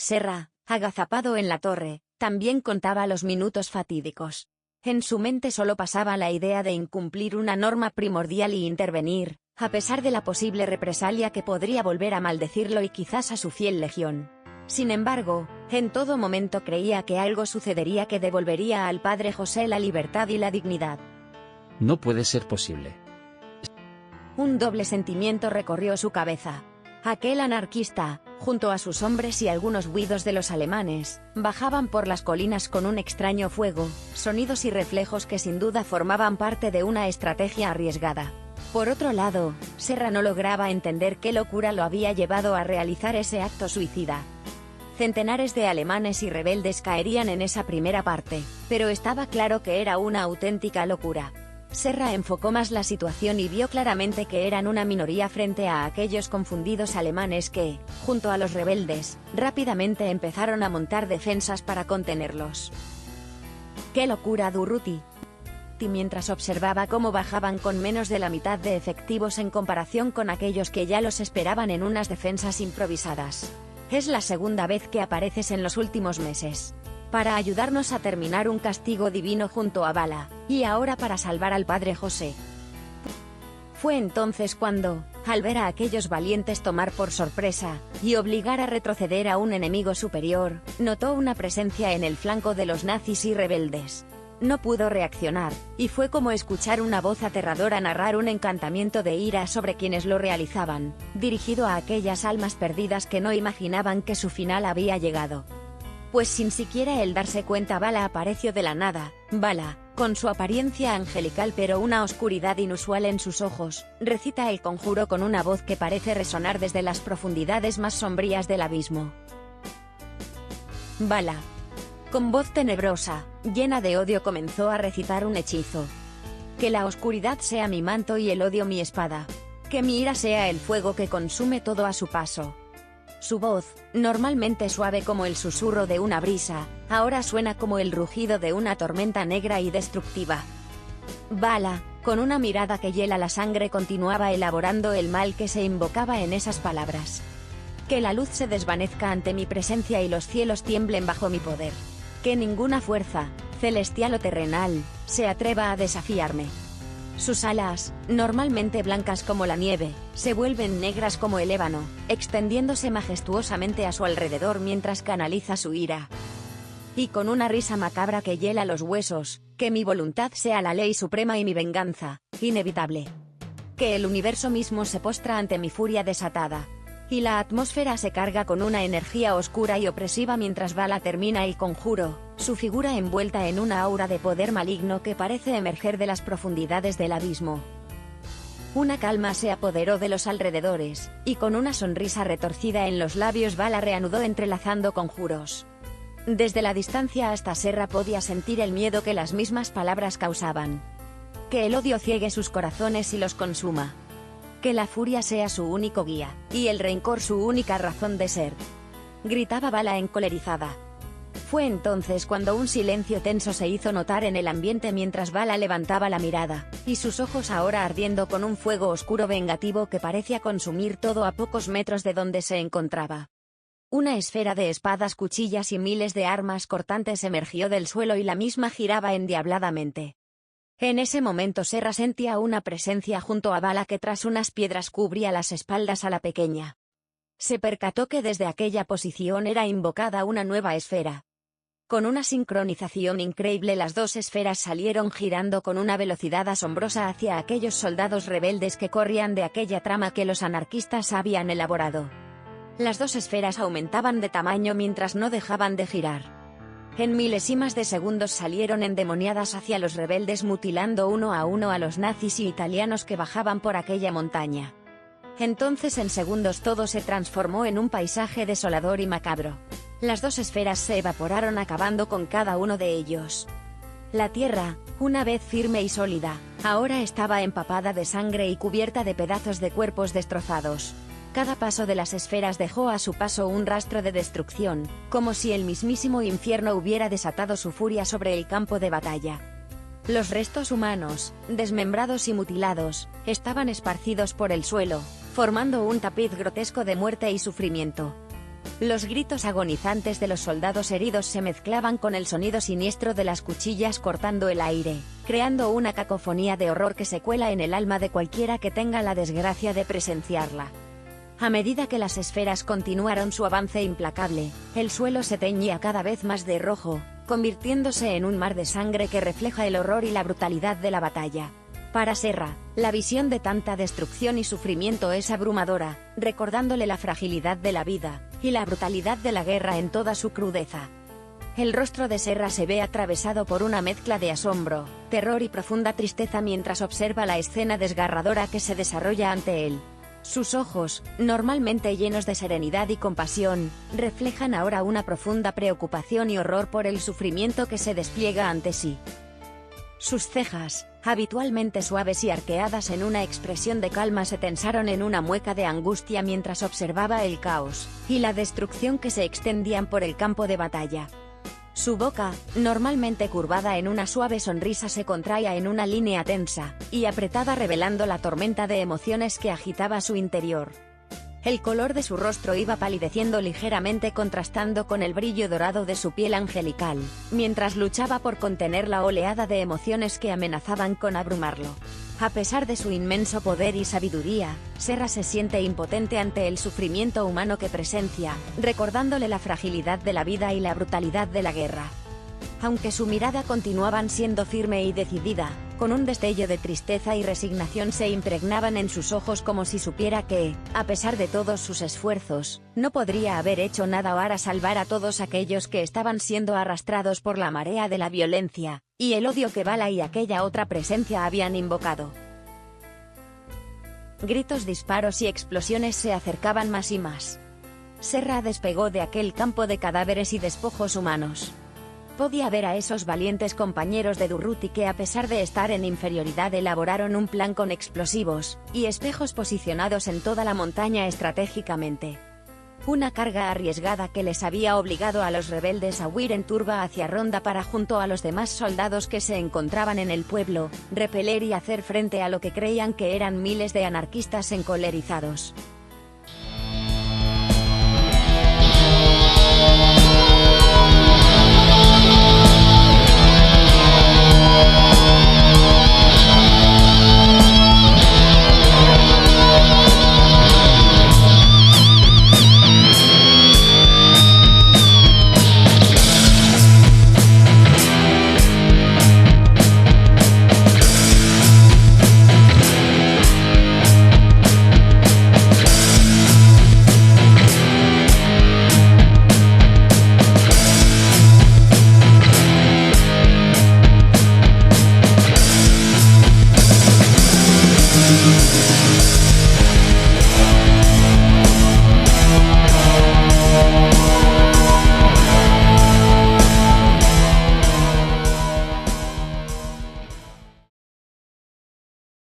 Serra, agazapado en la torre, también contaba los minutos fatídicos. En su mente solo pasaba la idea de incumplir una norma primordial y intervenir, a pesar de la posible represalia que podría volver a maldecirlo y quizás a su fiel legión. Sin embargo, en todo momento creía que algo sucedería que devolvería al padre José la libertad y la dignidad. No puede ser posible. Un doble sentimiento recorrió su cabeza. Aquel anarquista, junto a sus hombres y algunos huidos de los alemanes, bajaban por las colinas con un extraño fuego, sonidos y reflejos que sin duda formaban parte de una estrategia arriesgada. Por otro lado, Serra no lograba entender qué locura lo había llevado a realizar ese acto suicida. Centenares de alemanes y rebeldes caerían en esa primera parte, pero estaba claro que era una auténtica locura. Serra enfocó más la situación y vio claramente que eran una minoría frente a aquellos confundidos alemanes que, junto a los rebeldes, rápidamente empezaron a montar defensas para contenerlos. ¡Qué locura, Durruti! Mientras observaba cómo bajaban con menos de la mitad de efectivos en comparación con aquellos que ya los esperaban en unas defensas improvisadas. Es la segunda vez que apareces en los últimos meses. Para ayudarnos a terminar un castigo divino junto a Bala, y ahora para salvar al padre José. Fue entonces cuando, al ver a aquellos valientes tomar por sorpresa, y obligar a retroceder a un enemigo superior, notó una presencia en el flanco de los nazis y rebeldes. No pudo reaccionar, y fue como escuchar una voz aterradora narrar un encantamiento de ira sobre quienes lo realizaban, dirigido a aquellas almas perdidas que no imaginaban que su final había llegado. Pues sin siquiera él darse cuenta, Bala apareció de la nada. Bala, con su apariencia angelical pero una oscuridad inusual en sus ojos, recita el conjuro con una voz que parece resonar desde las profundidades más sombrías del abismo. Bala, con voz tenebrosa, llena de odio, comenzó a recitar un hechizo. Que la oscuridad sea mi manto y el odio mi espada. Que mi ira sea el fuego que consume todo a su paso. Su voz, normalmente suave como el susurro de una brisa, ahora suena como el rugido de una tormenta negra y destructiva. Bala, con una mirada que hiela la sangre, continuaba elaborando el mal que se invocaba en esas palabras. Que la luz se desvanezca ante mi presencia y los cielos tiemblen bajo mi poder. Que ninguna fuerza, celestial o terrenal, se atreva a desafiarme. Sus alas, normalmente blancas como la nieve, se vuelven negras como el ébano, extendiéndose majestuosamente a su alrededor mientras canaliza su ira. Y con una risa macabra que hiela los huesos, que mi voluntad sea la ley suprema y mi venganza, inevitable. Que el universo mismo se postra ante mi furia desatada. Y la atmósfera se carga con una energía oscura y opresiva mientras Bala termina el conjuro, su figura envuelta en una aura de poder maligno que parece emerger de las profundidades del abismo. Una calma se apoderó de los alrededores, y con una sonrisa retorcida en los labios, Bala reanudó entrelazando conjuros. Desde la distancia hasta Serra podía sentir el miedo que las mismas palabras causaban. Que el odio ciegue sus corazones y los consuma. Que la furia sea su único guía, y el rencor su única razón de ser. Gritaba Bala encolerizada. Fue entonces cuando un silencio tenso se hizo notar en el ambiente mientras Bala levantaba la mirada, y sus ojos ahora ardiendo con un fuego oscuro vengativo que parecía consumir todo a pocos metros de donde se encontraba. Una esfera de espadas, cuchillas y miles de armas cortantes emergió del suelo y la misma giraba endiabladamente. En ese momento Serra sentía una presencia junto a Bala que tras unas piedras cubría las espaldas a la pequeña. Se percató que desde aquella posición era invocada una nueva esfera. Con una sincronización increíble, las dos esferas salieron girando con una velocidad asombrosa hacia aquellos soldados rebeldes que corrían de aquella trama que los anarquistas habían elaborado. Las dos esferas aumentaban de tamaño mientras no dejaban de girar. En milésimas de segundos salieron endemoniadas hacia los rebeldes, mutilando uno a los nazis y italianos que bajaban por aquella montaña. Entonces en segundos todo se transformó en un paisaje desolador y macabro. Las dos esferas se evaporaron acabando con cada uno de ellos. La tierra, una vez firme y sólida, ahora estaba empapada de sangre y cubierta de pedazos de cuerpos destrozados. Cada paso de las esferas dejó a su paso un rastro de destrucción, como si el mismísimo infierno hubiera desatado su furia sobre el campo de batalla. Los restos humanos, desmembrados y mutilados, estaban esparcidos por el suelo, formando un tapiz grotesco de muerte y sufrimiento. Los gritos agonizantes de los soldados heridos se mezclaban con el sonido siniestro de las cuchillas cortando el aire, creando una cacofonía de horror que se cuela en el alma de cualquiera que tenga la desgracia de presenciarla. A medida que las esferas continuaron su avance implacable, el suelo se teñía cada vez más de rojo, convirtiéndose en un mar de sangre que refleja el horror y la brutalidad de la batalla. Para Serra, la visión de tanta destrucción y sufrimiento es abrumadora, recordándole la fragilidad de la vida, y la brutalidad de la guerra en toda su crudeza. El rostro de Serra se ve atravesado por una mezcla de asombro, terror y profunda tristeza mientras observa la escena desgarradora que se desarrolla ante él. Sus ojos, normalmente llenos de serenidad y compasión, reflejan ahora una profunda preocupación y horror por el sufrimiento que se despliega ante sí. Sus cejas, habitualmente suaves y arqueadas en una expresión de calma, se tensaron en una mueca de angustia mientras observaba el caos y la destrucción que se extendían por el campo de batalla. Su boca, normalmente curvada en una suave sonrisa, se contraía en una línea tensa y apretada, revelando la tormenta de emociones que agitaba su interior. El color de su rostro iba palideciendo ligeramente, contrastando con el brillo dorado de su piel angelical, mientras luchaba por contener la oleada de emociones que amenazaban con abrumarlo. A pesar de su inmenso poder y sabiduría, Serra se siente impotente ante el sufrimiento humano que presencia, recordándole la fragilidad de la vida y la brutalidad de la guerra. Aunque su mirada continuaba siendo firme y decidida, con un destello de tristeza y resignación se impregnaban en sus ojos, como si supiera que, a pesar de todos sus esfuerzos, no podría haber hecho nada para salvar a todos aquellos que estaban siendo arrastrados por la marea de la violencia y el odio que Vala y aquella otra presencia habían invocado. Gritos, disparos y explosiones se acercaban más y más. Serra despegó de aquel campo de cadáveres y despojos humanos. Podía ver a esos valientes compañeros de Durruti que, a pesar de estar en inferioridad, elaboraron un plan con explosivos y espejos posicionados en toda la montaña estratégicamente. Una carga arriesgada que les había obligado a los rebeldes a huir en turba hacia Ronda para, junto a los demás soldados que se encontraban en el pueblo, repeler y hacer frente a lo que creían que eran miles de anarquistas encolerizados.